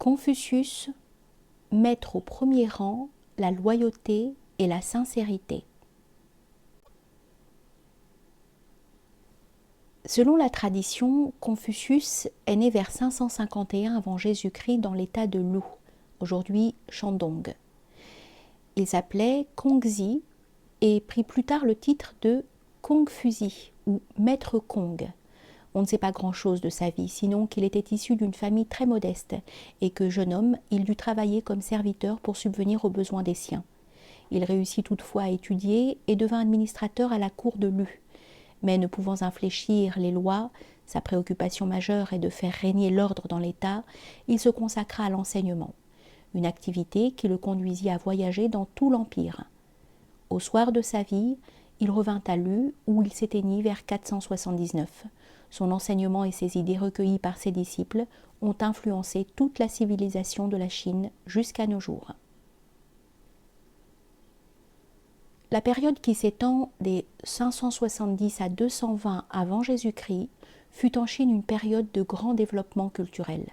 Confucius mettre au premier rang la loyauté et la sincérité. Selon la tradition, Confucius est né vers 551 avant Jésus-Christ dans l'état de Lu, aujourd'hui Shandong. Il s'appelait Kongzi et prit plus tard le titre de Kongfuzi ou Maître Kong. On ne sait pas grand-chose de sa vie, sinon qu'il était issu d'une famille très modeste et que, jeune homme, il dut travailler comme serviteur pour subvenir aux besoins des siens. Il réussit toutefois à étudier et devint administrateur à la cour de Lu. Mais ne pouvant infléchir les lois, sa préoccupation majeure est de faire régner l'ordre dans l'État, il se consacra à l'enseignement, une activité qui le conduisit à voyager dans tout l'Empire. Au soir de sa vie, il revint à Lu, où il s'éteignit vers 479. Son enseignement et ses idées recueillies par ses disciples ont influencé toute la civilisation de la Chine jusqu'à nos jours. La période qui s'étend des 570 à 220 avant Jésus-Christ fut en Chine une période de grand développement culturel.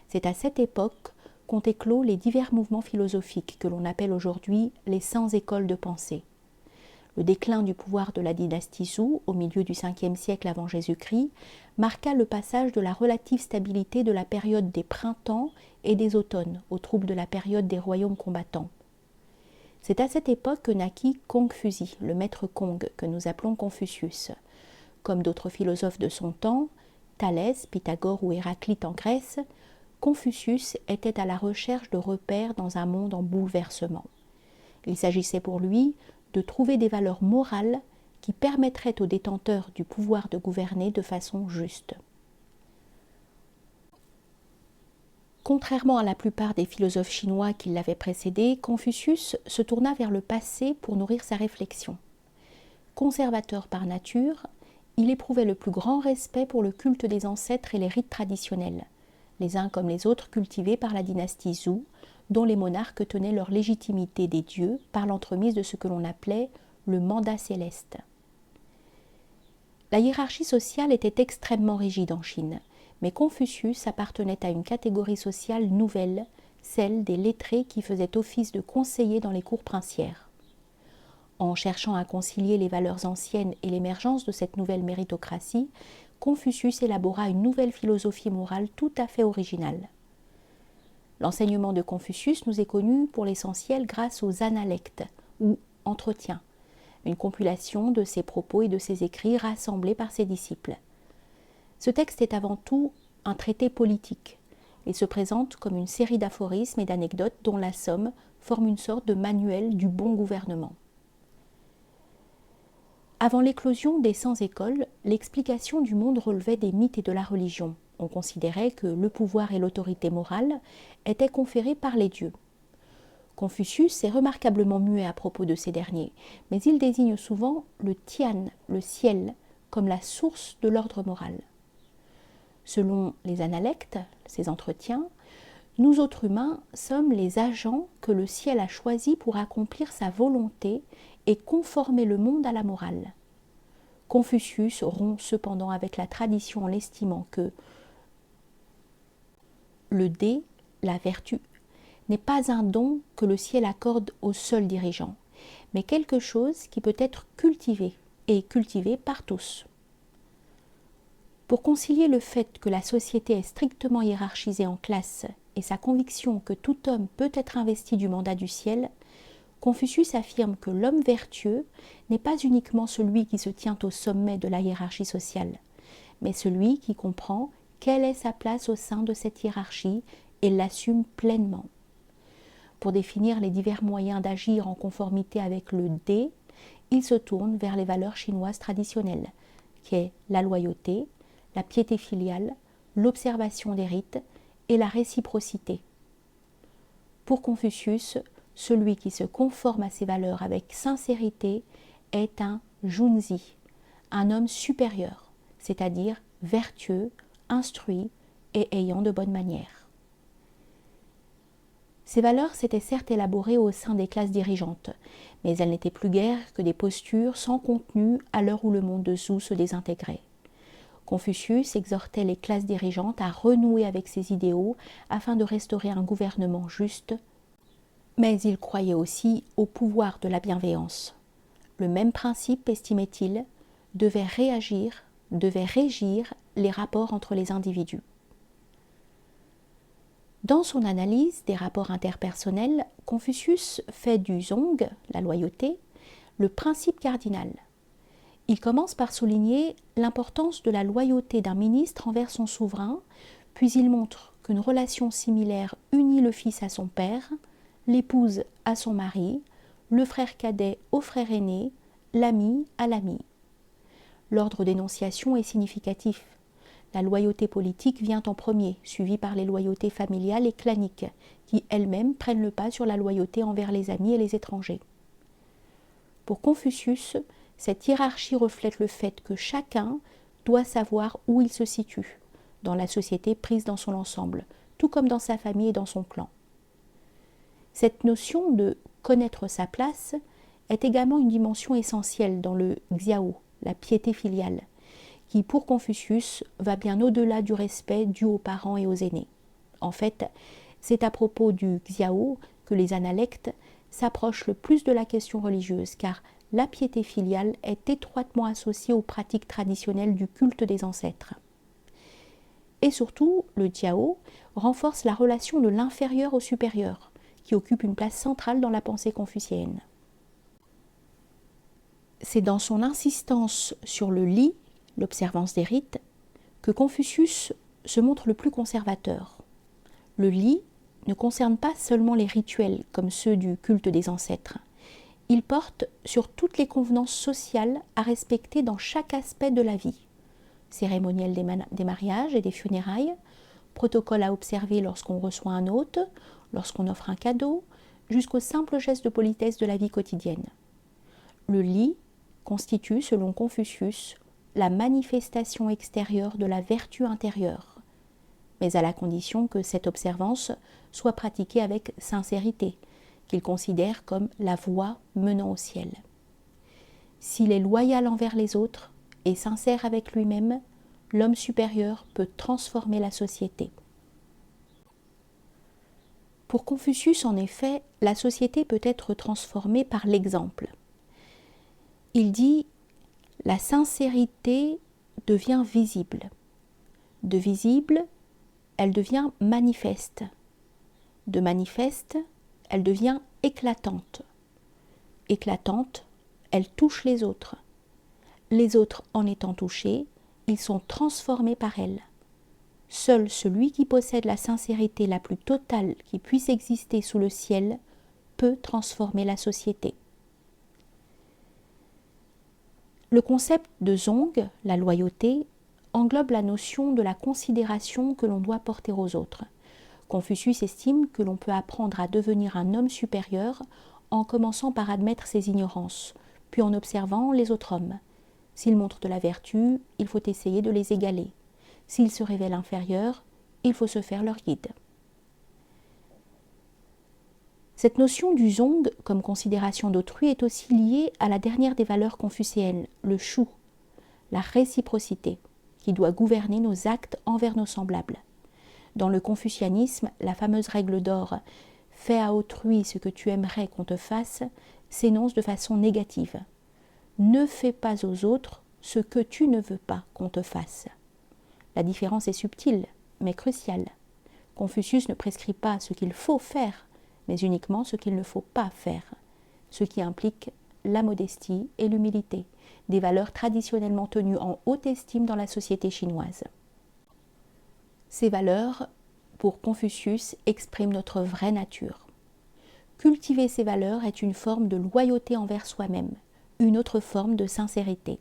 C'est à cette époque qu'ont éclos les divers mouvements philosophiques que l'on appelle aujourd'hui les 100 écoles de pensée. Le déclin du pouvoir de la dynastie Zhou au milieu du 5e siècle avant Jésus-Christ marqua le passage de la relative stabilité de la période des printemps et des automnes aux troubles de la période des royaumes combattants. C'est à cette époque que naquit Kongfuzi, le maître Kong, que nous appelons Confucius. Comme d'autres philosophes de son temps, Thalès, Pythagore ou Héraclite en Grèce, Confucius était à la recherche de repères dans un monde en bouleversement. Il s'agissait pour lui de trouver des valeurs morales qui permettraient aux détenteurs du pouvoir de gouverner de façon juste. Contrairement à la plupart des philosophes chinois qui l'avaient précédé, Confucius se tourna vers le passé pour nourrir sa réflexion. Conservateur par nature, il éprouvait le plus grand respect pour le culte des ancêtres et les rites traditionnels, les uns comme les autres cultivés par la dynastie Zhou, dont les monarques tenaient leur légitimité des dieux par l'entremise de ce que l'on appelait le mandat céleste. La hiérarchie sociale était extrêmement rigide en Chine, mais Confucius appartenait à une catégorie sociale nouvelle, celle des lettrés qui faisaient office de conseillers dans les cours princières. En cherchant à concilier les valeurs anciennes et l'émergence de cette nouvelle méritocratie, Confucius élabora une nouvelle philosophie morale tout à fait originale. L'enseignement de Confucius nous est connu pour l'essentiel grâce aux analectes, ou entretiens, une compilation de ses propos et de ses écrits rassemblés par ses disciples. Ce texte est avant tout un traité politique et se présente comme une série d'aphorismes et d'anecdotes dont la somme forme une sorte de manuel du bon gouvernement. Avant l'éclosion des 100 écoles, l'explication du monde relevait des mythes et de la religion. On considérait que le pouvoir et l'autorité morale étaient conférés par les dieux. Confucius est remarquablement muet à propos de ces derniers, mais il désigne souvent le Tian, le ciel, comme la source de l'ordre moral. Selon les analectes, ces entretiens, nous autres humains sommes les agents que le ciel a choisis pour accomplir sa volonté et conformer le monde à la morale. Confucius rompt cependant avec la tradition en l'estimant que le dé, la vertu, n'est pas un don que le ciel accorde aux seuls dirigeants, mais quelque chose qui peut être cultivé et cultivé par tous. Pour concilier le fait que la société est strictement hiérarchisée en classes et sa conviction que tout homme peut être investi du mandat du ciel, Confucius affirme que l'homme vertueux n'est pas uniquement celui qui se tient au sommet de la hiérarchie sociale, mais celui qui comprend quelle est sa place au sein de cette hiérarchie et l'assume pleinement. Pour définir les divers moyens d'agir en conformité avec le dé, il se tourne vers les valeurs chinoises traditionnelles, qui est la loyauté, la piété filiale, l'observation des rites et la réciprocité. Pour Confucius, celui qui se conforme à ces valeurs avec sincérité est un junzi, un homme supérieur, c'est-à-dire vertueux, instruit et ayant de bonnes manières. Ces valeurs s'étaient certes élaborées au sein des classes dirigeantes, mais elles n'étaient plus guère que des postures sans contenu à l'heure où le monde de Zhou se désintégrait. Confucius exhortait les classes dirigeantes à renouer avec ses idéaux afin de restaurer un gouvernement juste, mais il croyait aussi au pouvoir de la bienveillance. Le même principe, estimait-il, devait régir les rapports entre les individus. Dans son analyse des rapports interpersonnels, Confucius fait du zong, la loyauté, le principe cardinal. Il commence par souligner l'importance de la loyauté d'un ministre envers son souverain, puis il montre qu'une relation similaire unit le fils à son père, l'épouse à son mari, le frère cadet au frère aîné, l'ami à l'ami. L'ordre d'énonciation est significatif. La loyauté politique vient en premier, suivie par les loyautés familiales et claniques, qui elles-mêmes prennent le pas sur la loyauté envers les amis et les étrangers. Pour Confucius, cette hiérarchie reflète le fait que chacun doit savoir où il se situe, dans la société prise dans son ensemble, tout comme dans sa famille et dans son clan. Cette notion de connaître sa place est également une dimension essentielle dans le xiao, la piété filiale, qui pour Confucius va bien au-delà du respect dû aux parents et aux aînés. En fait, c'est à propos du xiao que les analectes s'approchent le plus de la question religieuse, car la piété filiale est étroitement associée aux pratiques traditionnelles du culte des ancêtres. Et surtout, le jiao renforce la relation de l'inférieur au supérieur, qui occupe une place centrale dans la pensée confucéenne. C'est dans son insistance sur le li, l'observance des rites, que Confucius se montre le plus conservateur. Le li ne concerne pas seulement les rituels comme ceux du culte des ancêtres. Il porte sur toutes les convenances sociales à respecter dans chaque aspect de la vie. Cérémoniel des mariages et des funérailles, protocole à observer lorsqu'on reçoit un hôte, lorsqu'on offre un cadeau, jusqu'au simple geste de politesse de la vie quotidienne. Le li constitue, selon Confucius, la manifestation extérieure de la vertu intérieure, mais à la condition que cette observance soit pratiquée avec sincérité, qu'il considère comme la voie menant au ciel. S'il est loyal envers les autres et sincère avec lui-même, l'homme supérieur peut transformer la société. Pour Confucius, en effet, la société peut être transformée par l'exemple. Il dit « La sincérité devient visible. De visible, elle devient manifeste. De manifeste, elle devient éclatante. Éclatante, elle touche les autres. Les autres, en étant touchés, ils sont transformés par elle. Seul celui qui possède la sincérité la plus totale qui puisse exister sous le ciel peut transformer la société. » Le concept de zong, la loyauté, englobe la notion de la considération que l'on doit porter aux autres. Confucius estime que l'on peut apprendre à devenir un homme supérieur en commençant par admettre ses ignorances, puis en observant les autres hommes. S'ils montrent de la vertu, il faut essayer de les égaler. S'ils se révèlent inférieurs, il faut se faire leur guide. Cette notion du zong comme considération d'autrui est aussi liée à la dernière des valeurs confucéennes, le shu, la réciprocité, qui doit gouverner nos actes envers nos semblables. Dans le confucianisme, la fameuse règle d'or « fais à autrui ce que tu aimerais qu'on te fasse » s'énonce de façon négative. Ne fais pas aux autres ce que tu ne veux pas qu'on te fasse. La différence est subtile, mais cruciale. Confucius ne prescrit pas ce qu'il faut faire, mais uniquement ce qu'il ne faut pas faire, ce qui implique la modestie et l'humilité, des valeurs traditionnellement tenues en haute estime dans la société chinoise. Ces valeurs, pour Confucius, expriment notre vraie nature. Cultiver ces valeurs est une forme de loyauté envers soi-même, une autre forme de sincérité.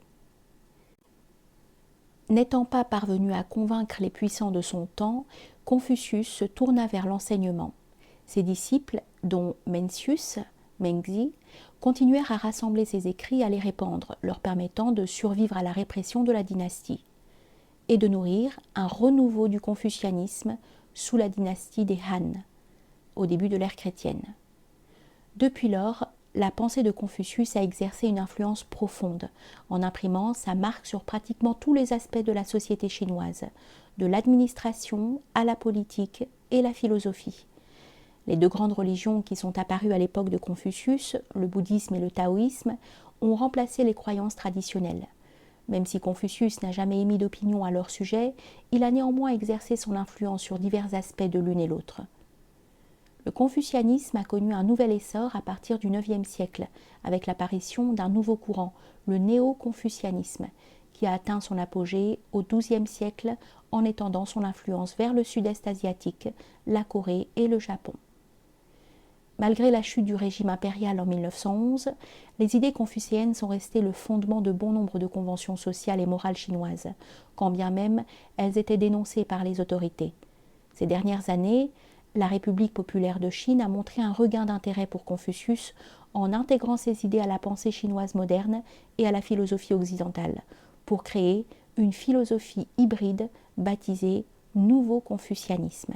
N'étant pas parvenu à convaincre les puissants de son temps, Confucius se tourna vers l'enseignement. Ses disciples, dont Mencius, Mengzi, continuèrent à rassembler ses écrits et à les répandre, leur permettant de survivre à la répression de la dynastie et de nourrir un renouveau du confucianisme sous la dynastie des Han, au début de l'ère chrétienne. Depuis lors, la pensée de Confucius a exercé une influence profonde, en imprimant sa marque sur pratiquement tous les aspects de la société chinoise, de l'administration à la politique et la philosophie. Les deux grandes religions qui sont apparues à l'époque de Confucius, le bouddhisme et le taoïsme, ont remplacé les croyances traditionnelles. Même si Confucius n'a jamais émis d'opinion à leur sujet, il a néanmoins exercé son influence sur divers aspects de l'une et l'autre. Le confucianisme a connu un nouvel essor à partir du IXe siècle, avec l'apparition d'un nouveau courant, le néo-confucianisme, qui a atteint son apogée au XIIe siècle en étendant son influence vers le sud-est asiatique, la Corée et le Japon. Malgré la chute du régime impérial en 1911, les idées confucéennes sont restées le fondement de bon nombre de conventions sociales et morales chinoises, quand bien même elles étaient dénoncées par les autorités. Ces dernières années, la République populaire de Chine a montré un regain d'intérêt pour Confucius en intégrant ses idées à la pensée chinoise moderne et à la philosophie occidentale, pour créer une philosophie hybride baptisée Nouveau Confucianisme.